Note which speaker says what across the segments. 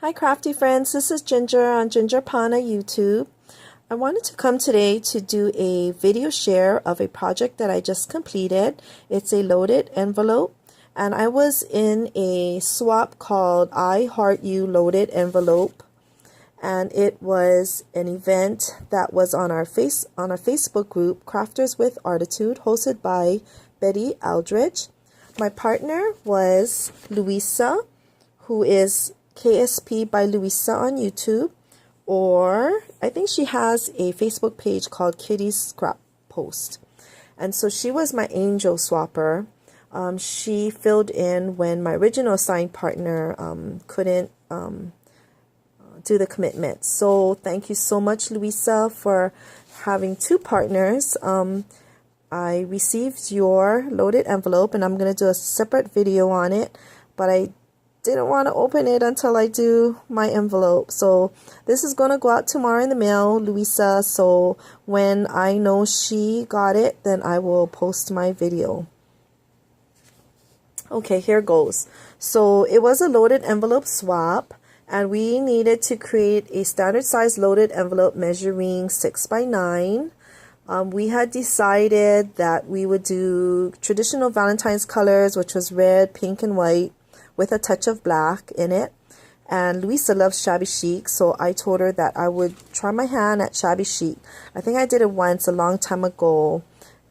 Speaker 1: Hi crafty friends, this is Ginger on Ginger Pana YouTube. I wanted to come today to do a video share of a project that I just completed. It's a loaded envelope, and I was in a swap called I Heart U loaded envelope, and it was an event that was on our Facebook group Crafters with Artitude, hosted by Betty Aldridge. My partner was Luisa, who is KSP by Luisa on YouTube, or I think she has a Facebook page called Kitty's Scrap Post. And so she was my angel swapper. She filled in when my original assigned partner couldn't do the commitment. So thank you so much, Luisa, for having two partners. I received your loaded envelope, and I'm going to do a separate video on it, but I didn't want to open it until I do my envelope. So this is going to go out tomorrow in the mail, Luisa. So when I know she got it, then I will post my video. Okay, here goes. So it was a loaded envelope swap, and we needed to create a standard size loaded envelope measuring 6 by 9. We had decided that we would do traditional Valentine's colors, which was red, pink, and white, with a touch of black in it. And Luisa loves shabby chic, so I told her that I would try my hand at shabby chic. I think I did it once a long time ago,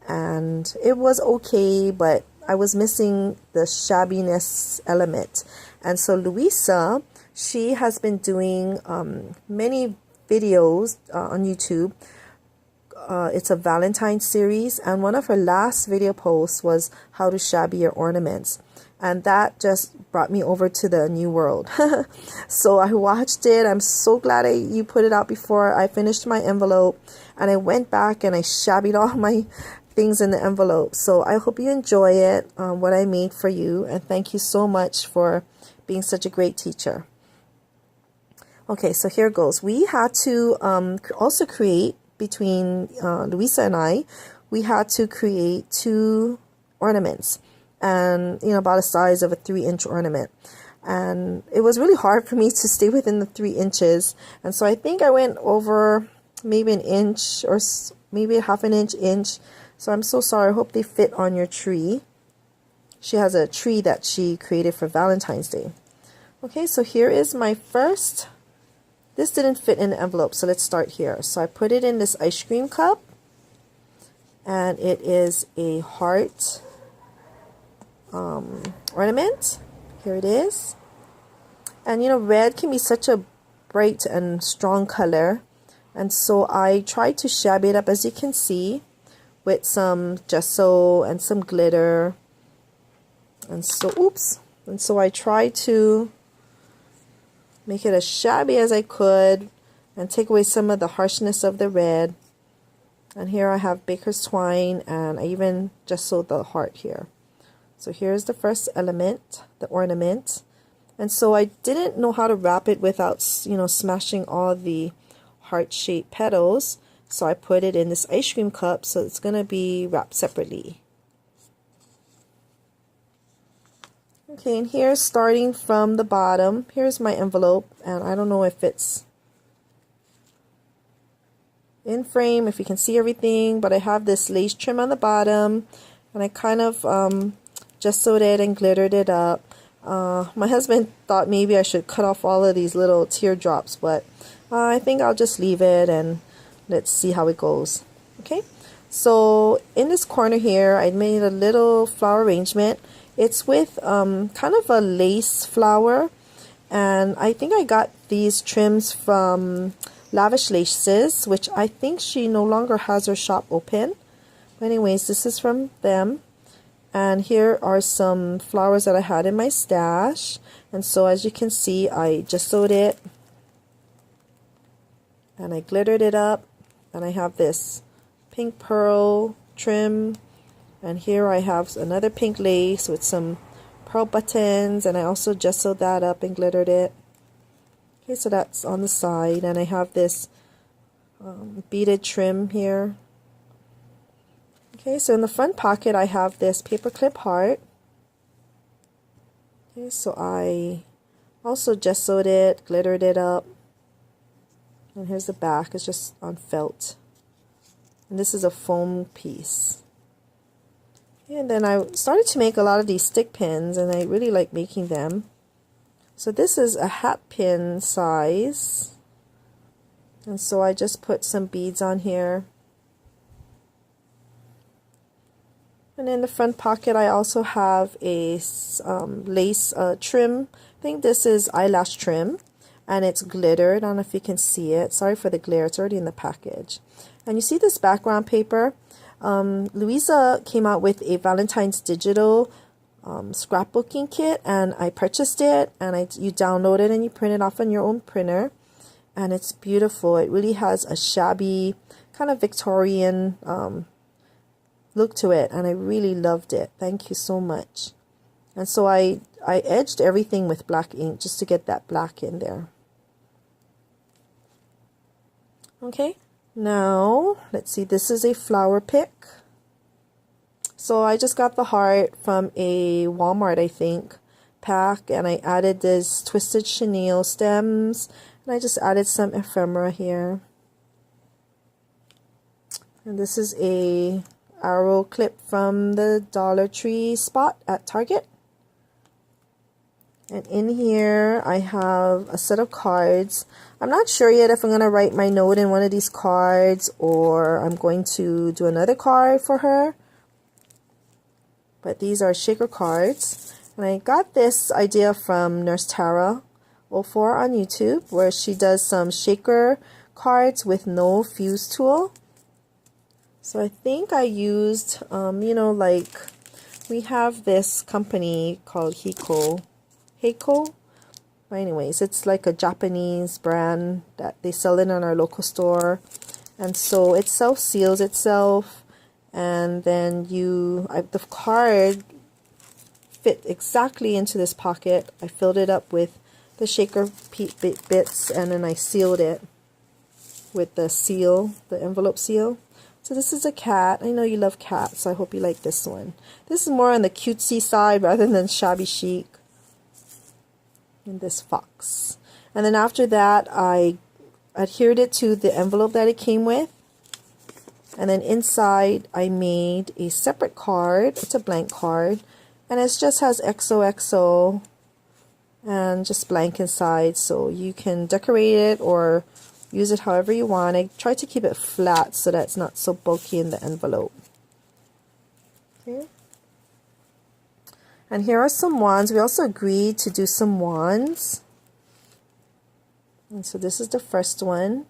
Speaker 1: and it was okay, but I was missing the shabbiness element. And so Luisa, she has been doing many videos on YouTube. It's a Valentine series, and one of her last video posts was how to shabby your ornaments. And that just brought me over to the new world. So I watched it. I'm so glad you put it out before I finished my envelope. And I went back and I shabbied all my things in the envelope. So I hope you enjoy it, what I made for you. And thank you so much for being such a great teacher. Okay, so here goes. We had to also create, between Luisa and I, we had to create 2 ornaments. And about the size of a 3-inch ornament, and it was really hard for me to stay within the 3 inches, and so I think I went over maybe an inch or maybe a half an inch. So I'm so sorry. I hope they fit on your tree. She has a tree that she created for Valentine's Day. Okay, so here is my first. This didn't fit in the envelope, so let's start here. So I put it in this ice cream cup, and it is a heart ornament. Here it is. And red can be such a bright and strong color, and so I tried to shabby it up, as you can see, with some gesso and some glitter. And so I tried to make it as shabby as I could and take away some of the harshness of the red. And here I have baker's twine, and I even gessoed the heart here. So here's the first element, the ornament. And so I didn't know how to wrap it without, smashing all the heart-shaped petals. So I put it in this ice cream cup, so it's going to be wrapped separately. Okay, and here, starting from the bottom, here's my envelope. And I don't know if it's in frame, if you can see everything, but I have this lace trim on the bottom, and I kind of gessoed it and glittered it up. My husband thought maybe I should cut off all of these little teardrops, but I think I'll just leave it and let's see how it goes. Okay, so in this corner here, I made a little flower arrangement. It's with kind of a lace flower, and I think I got these trims from Lavish Laces, which I think she no longer has her shop open. But anyways, this is from them. And here are some flowers that I had in my stash. And so as you can see, I just sewed it and I glittered it up. And I have this pink pearl trim. And here I have another pink lace with some pearl buttons. And I also just sewed that up and glittered it. Okay, so that's on the side. And I have this beaded trim here. Okay, so in the front pocket I have this paperclip heart. Okay, so I Also gessoed it, glittered it up. And here's the back, it's just on felt. And this is a foam piece. And then I started to make a lot of these stick pins, and I really like making them. So this is a hat pin size. And so I just put some beads on here. And in the front pocket I also have a lace trim. I think this is eyelash trim. And it's glittered. I don't know if you can see it. Sorry for the glare. It's already in the package. And you see this background paper? Luisa came out with a Valentine's digital scrapbooking kit, and I purchased it, and you download it and you print it off on your own printer, and it's beautiful. It really has a shabby kind of Victorian look to it, and I really loved it. Thank you so much. And so I edged everything with black ink just to get that black in there. Okay, now let's see, this is a flower pick. So I just got the heart from a Walmart, I think, pack, and I added this twisted chenille stems, and I just added some ephemera here. And this is a arrow clip from the Dollar Tree spot at Target. And in here I have a set of cards. I'm not sure yet if I'm going to write my note in one of these cards or I'm going to do another card for her. But these are shaker cards. And I got this idea from Nurse Tara 04 on YouTube, where she does some shaker cards with no fuse tool. So I think I used, you know, like we have this company called Heiko. But anyways, it's like a Japanese brand that they sell it in our local store, and so it self-seals itself, and then the card fit exactly into this pocket. I filled it up with the shaker bits, and then I sealed it with the seal, the envelope seal. So this is a cat. I know you love cats, so I hope you like this one. This is more on the cutesy side rather than shabby chic. And this fox. And then after that, I adhered it to the envelope that it came with. And then inside, I made a separate card. It's a blank card. And it just has XOXO and just blank inside. So you can decorate it or use it however you want. I try to keep it flat so that it's not so bulky in the envelope. Okay. And here are some wands. We also agreed to do some wands. And so this is the first one.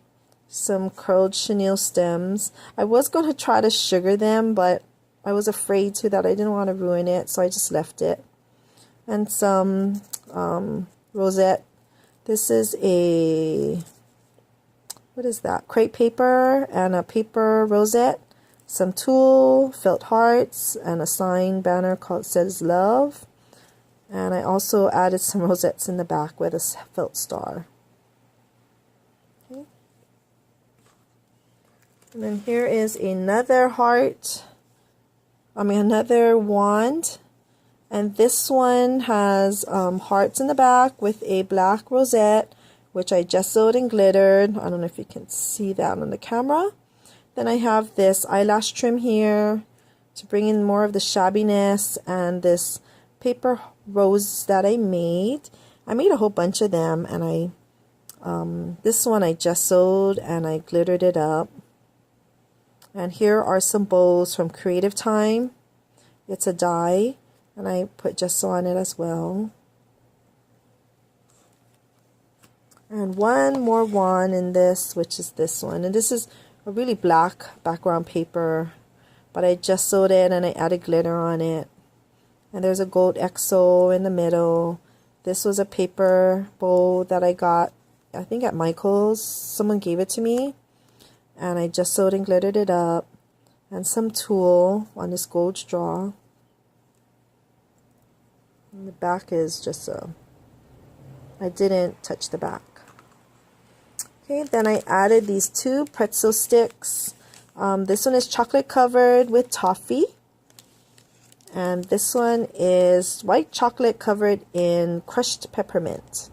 Speaker 1: Some curled chenille stems. I was going to try to sugar them, but I was afraid to that I didn't want to ruin it, so I just left it. And some rosette. This is a, what is that? Crepe paper and a paper rosette. Some tulle, felt hearts, and a sign banner called Says Love. And I also added some rosettes in the back with a felt star. Okay. And then here is another heart. Another wand. And this one has hearts in the back with a black rosette, which I gessoed and glittered. I don't know if you can see that on the camera. Then I have this eyelash trim here to bring in more of the shabbiness, and this paper rose that I made. I made a whole bunch of them, and this one I gessoed and I glittered it up. And here are some bows from Creative Time. It's a die, and I put gesso on it as well. And one more wand in this, which is this one. And this is a really black background paper, but I gessoed it and I added glitter on it. And there's a gold XO in the middle. This was a paper bowl that I got, I think at Michael's. Someone gave it to me, and I gessoed and glittered it up. And some tulle on this gold straw. And the back is just I didn't touch the back. Okay, then I added these two pretzel sticks. This one is chocolate covered with toffee. And this one is white chocolate covered in crushed peppermint.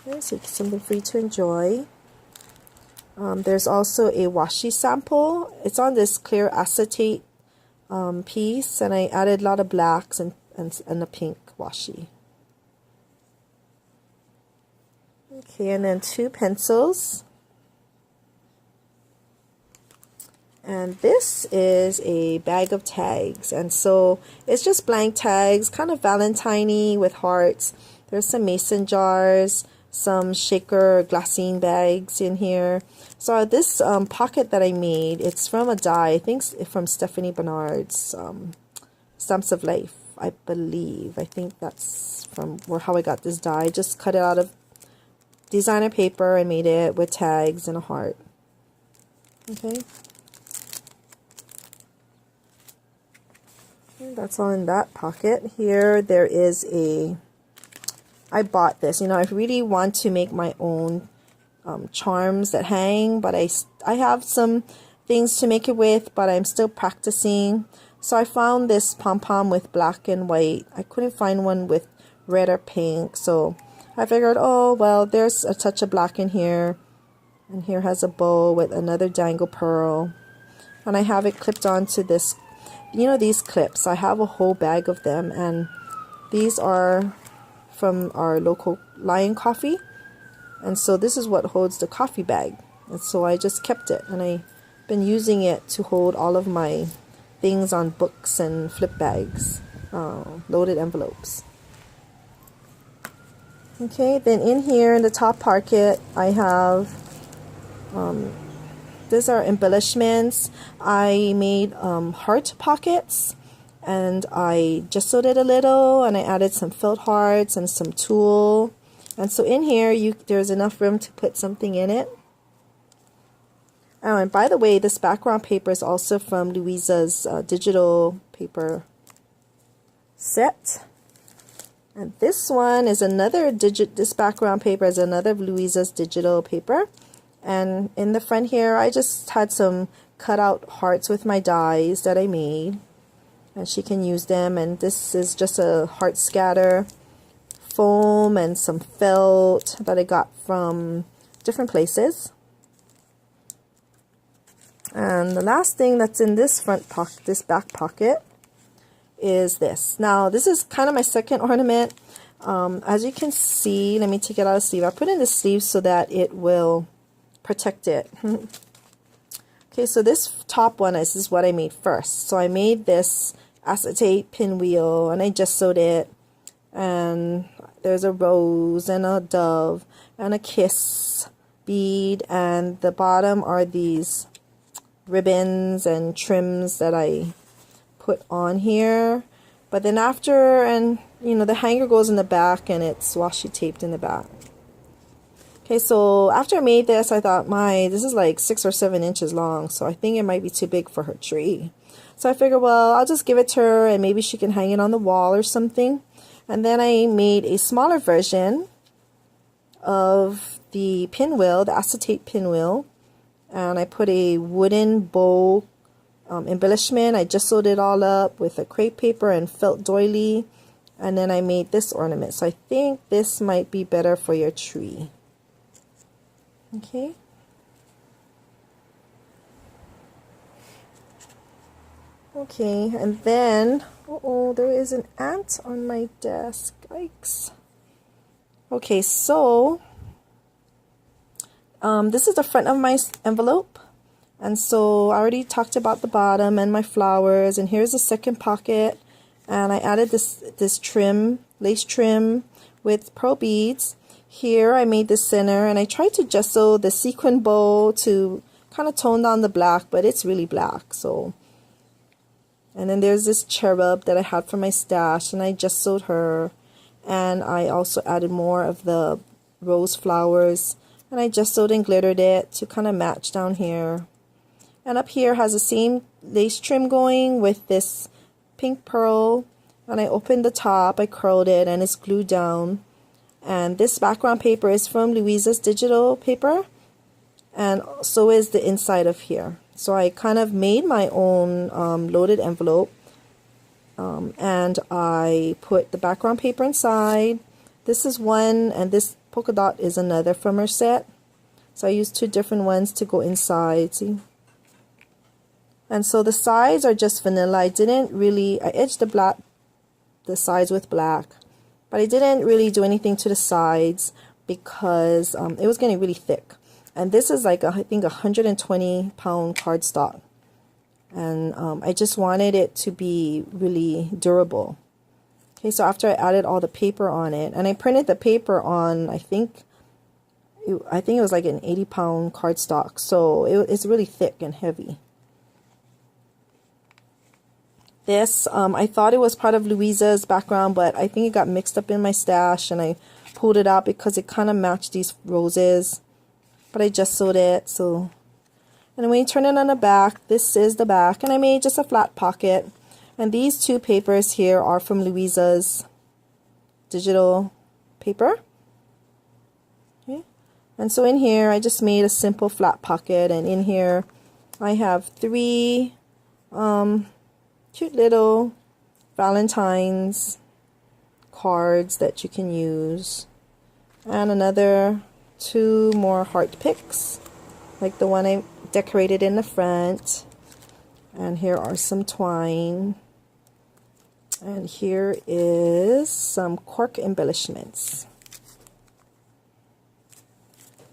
Speaker 1: Okay, so it's something for you to enjoy. There's also a washi sample. It's on this clear acetate piece, and I added a lot of blacks and a pink washi. Okay, and then 2 pencils. And this is a bag of tags, and so it's just blank tags, kind of Valentine-y with hearts. There's some mason jars, some shaker glassine bags in here. So this pocket that I made, it's from a die, I think from Stephanie Bernard's Stamps of Life, I believe. I think that's from how I got this die. I just cut it out of designer paper and made it with tags and a heart. Okay. That's all in that pocket. Here there is I bought this. You know, I really want to make my own charms that hang, but I have some things to make it with, but I'm still practicing. So I found this pom-pom with black and white. I couldn't find one with red or pink, so I figured, oh well, there's a touch of black in here, and here has a bow with another dangle pearl, and I have it clipped onto this. You know, these clips, I have a whole bag of them, and these are from our local Lion Coffee, and so this is what holds the coffee bag, and so I just kept it, and I've been using it to hold all of my things on books and flip bags, loaded envelopes. Okay, then in here in the top pocket I have these are embellishments. I made heart pockets, and I just sewed it a little, and I added some felt hearts and some tulle. And so in here there's enough room to put something in it. Oh, and by the way, this background paper is also from Luisa's digital paper set. And this one is this background paper is another Luisa's digital paper. And in the front here, I just had some cut out hearts with my dies that I made, and she can use them. And this is just a heart scatter, foam, and some felt that I got from different places. And the last thing that's in this back pocket is this. Now this is kind of my second ornament. As you can see, let me take it out of the sleeve. I put in the sleeve so that it will protect it. Okay, so this top one is what I made first. So I made this acetate pinwheel, and I just sewed it, and there's a rose and a dove and a kiss bead, and the bottom are these ribbons and trims that I put on here. But then after, and you know, the hanger goes in the back, and it's washi taped in the back. Okay, so after I made this, I thought, this is like 6 or 7 inches long, so I think it might be too big for her tree. So I figured, well, I'll just give it to her, and maybe she can hang it on the wall or something. And then I made a smaller version of the pinwheel, the acetate pinwheel, and I put a wooden bow embellishment. I just sewed it all up with a crepe paper and felt doily, and then I made this ornament. So I think this might be better for your tree. Okay. Okay, and then, there is an ant on my desk. Yikes. Okay, so this is the front of my envelope, and so I already talked about the bottom and my flowers, and here's the second pocket, and I added this trim, lace trim with pearl beads. Here I made the center, and I tried to gesso the sequin bow to kind of tone down the black, but it's really black. So, and then there's this cherub that I had from my stash, and I gessoed her, and I also added more of the rose flowers, and I gessoed and glittered it to kind of match down here. And up here has the same lace trim going with this pink pearl, and I opened the top, I curled it, and it's glued down. And this background paper is from Luisa's digital paper, and so is the inside of here. So I kind of made my own loaded envelope, and I put the background paper inside, This is one, and this polka dot is another from her set. So I used two different ones to go inside, see? And so the sides are just vanilla. I edged the sides with black, but I didn't really do anything to the sides because it was getting really thick. And this is like, I think, 120-pound cardstock. And I just wanted it to be really durable. Okay, so after I added all the paper on it, and I printed the paper on, I think it was like an 80-pound cardstock. So it's really thick and heavy. This, I thought it was part of Luisa's background, but I think it got mixed up in my stash, and I pulled it out because it kind of matched these roses. But I just sewed it, so. And when you turn it on the back, this is the back, and I made just a flat pocket. And these two papers here are from Luisa's digital paper. Okay. And so in here, I just made a simple flat pocket, and in here, I have 3 cute little Valentine's cards that you can use, and another 2 more heart picks, like the one I decorated in the front. And here are some twine, and here is some cork embellishments.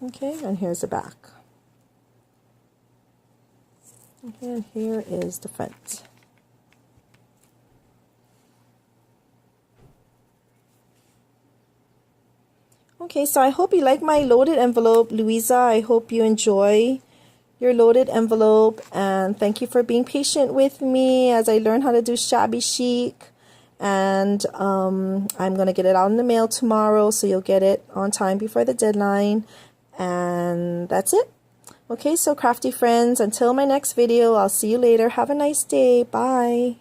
Speaker 1: Okay, and here's the back. Okay, and here is the front. Okay, so I hope you like my loaded envelope, Luisa. I hope you enjoy your loaded envelope, and thank you for being patient with me as I learn how to do shabby chic. And I'm going to get it out in the mail tomorrow, so you'll get it on time before the deadline. And that's it. Okay, so crafty friends, until my next video, I'll see you later. Have a nice day. Bye.